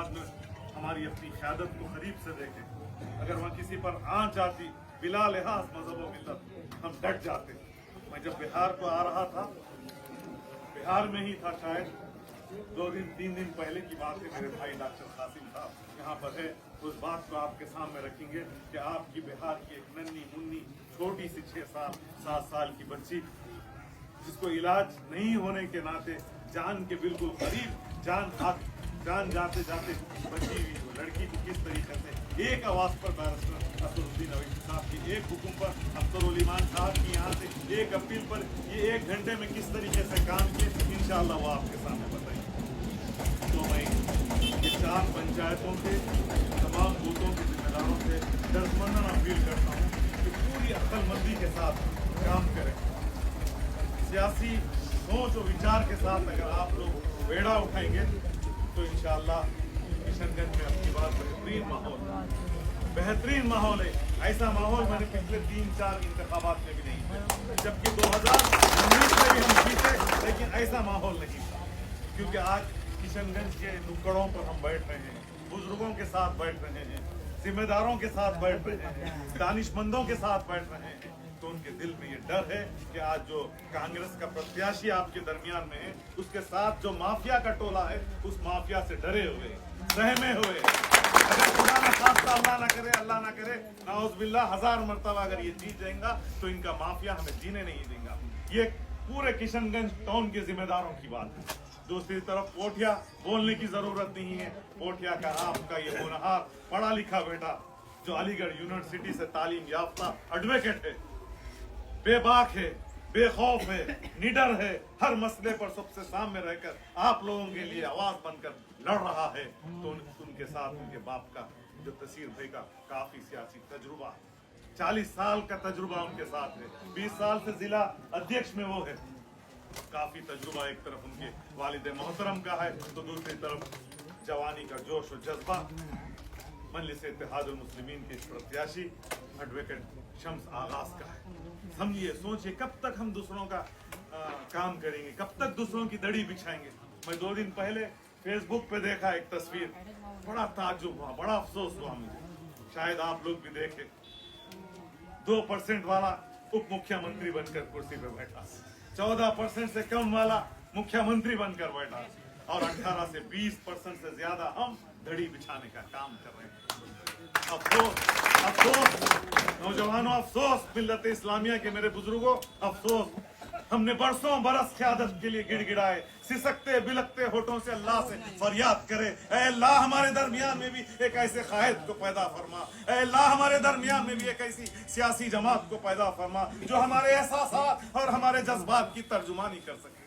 इस्लामाबाद में हमारी अपनी क़यादत को करीब से देखें। अगर वहाँ किसी पर आँच आती बिला लिहाज मजहब व मिल्लत हम डट जाते। मैं जब बिहार को आ रहा था, बिहार में ही था शायद, 2-3 दिन पहले की बात है। मेरे भाई डॉक्टर कासिम साहब यहाँ पर है, उस बात को आपके सामने रखेंगे कि आपकी बिहार की एक नन्ही मुन्नी छोटी सी 6-7 साल की बच्ची, जिसको इलाज नहीं होने के नाते जान के बिल्कुल करीब जान जाते जाते बची हुई वो लड़की को किस तरीके से एक आवाज पर बैरिस्टर असदुद्दीन अवैसी साहब की एक हुक्म पर, अख्तरुल ईमान साहब की यहाँ से एक अपील पर ये 1 घंटे में किस तरीके से काम किए, इंशाअल्लाह वो आपके सामने बताएंगे। तो मैं ये 4 पंचायतों के तमाम बूथों के जिम्मेदारों से दर्दमंदन अपील करता हूँ कि पूरी अक्लमंदी के साथ काम करें। सियासी सोच और विचार के साथ अगर आप लोग बेड़ा उठाएंगे तो इंशाअल्लाह किशनगंज में अपनी बात बेहतरीन माहौल है। ऐसा माहौल मैंने पिछले 3-4 इंतखाबात में भी नहीं था, जबकि 2019 में भी हम जीते, लेकिन ऐसा माहौल नहीं था। क्योंकि आज किशनगंज के नुक्कड़ों पर हम बैठ रहे हैं, बुजुर्गों के साथ बैठ रहे हैं, जिम्मेदारों के साथ बैठ रहे हैं, दानिशमंदों के साथ बैठ रहे हैं, तो उनके दिल में ये डर है कि आज जो कांग्रेस का प्रत्याशी आपके दरमियान में है, उसके साथ जो माफिया का टोला है, उस माफिया से डरे हुए, सहमे हुए। अगर खुदा न खास्ता अल्लाह ना करे नाउज़ुबिल्लाह 1000 मरतबा अगर ये जीत जाएगा तो इनका माफिया हमें जीने नहीं देगा। ये पूरे किशनगंज टाउन के जिम्मेदारों की बात है। दूसरी तरफ पोठिया बोलने की जरूरत नहीं है। पोठिया का आपका ये होनहार पढ़ा लिखा बेटा जो अलीगढ़ यूनिवर्सिटी से तालीम याफ्ता एडवोकेट है, बेबाक है, बेखौफ है, निडर है, हर मसले पर सबसे सामने रहकर आप लोगों के लिए आवाज बनकर लड़ रहा है, तो उनके साथ उनके बाप का जो तसीर भाई का काफी सियासी तजुर्बा, 40 साल का तजुर्बा उनके साथ है, 20 साल से जिला अध्यक्ष में वो है, काफी तजुर्बा एक तरफ उनके वालिद मोहतरम का है, तो दूसरी तरफ जवानी का जोश और जज्बा मजलिस इत्तेहादुल मुस्लिमीन के प्रत्याशी एडवोकेट शम्स आगाज का है। समझिए, सोचिए, कब तक हम दूसरों का काम करेंगे, कब तक दूसरों की दड़ी बिछाएंगे। मैं 2 दिन पहले फेसबुक पे देखा एक तस्वीर, बड़ा ताज्जुब हुआ, बड़ा अफसोस हुआ मुझे, शायद आप लोग भी देखे। 2% वाला उप मुख्यमंत्री बनकर कुर्सी पे बैठा, 14% से कम वाला मुख्यमंत्री बनकर बैठा, और 18 से 20% से ज्यादा हम दड़ी बिछाने का काम कर रहे हैं। अफसोस नौजवानों, अफसोस मिल्लत इस्लामिया के मेरे बुजुर्गों, अफसोस। हमने बरसों बरस क़यादत के लिए गिड़गिड़ाए, सिसकते बिलकते होठों से अल्लाह से फरियाद करे, ऐ अल्लाह हमारे दरमियान में भी एक ऐसे कायद को पैदा फरमा, ऐ अल्लाह हमारे दरमियान में भी एक ऐसी सियासी जमात को पैदा फरमा जो हमारे एहसासात और हमारे जज्बात की तर्जुमानी कर सके।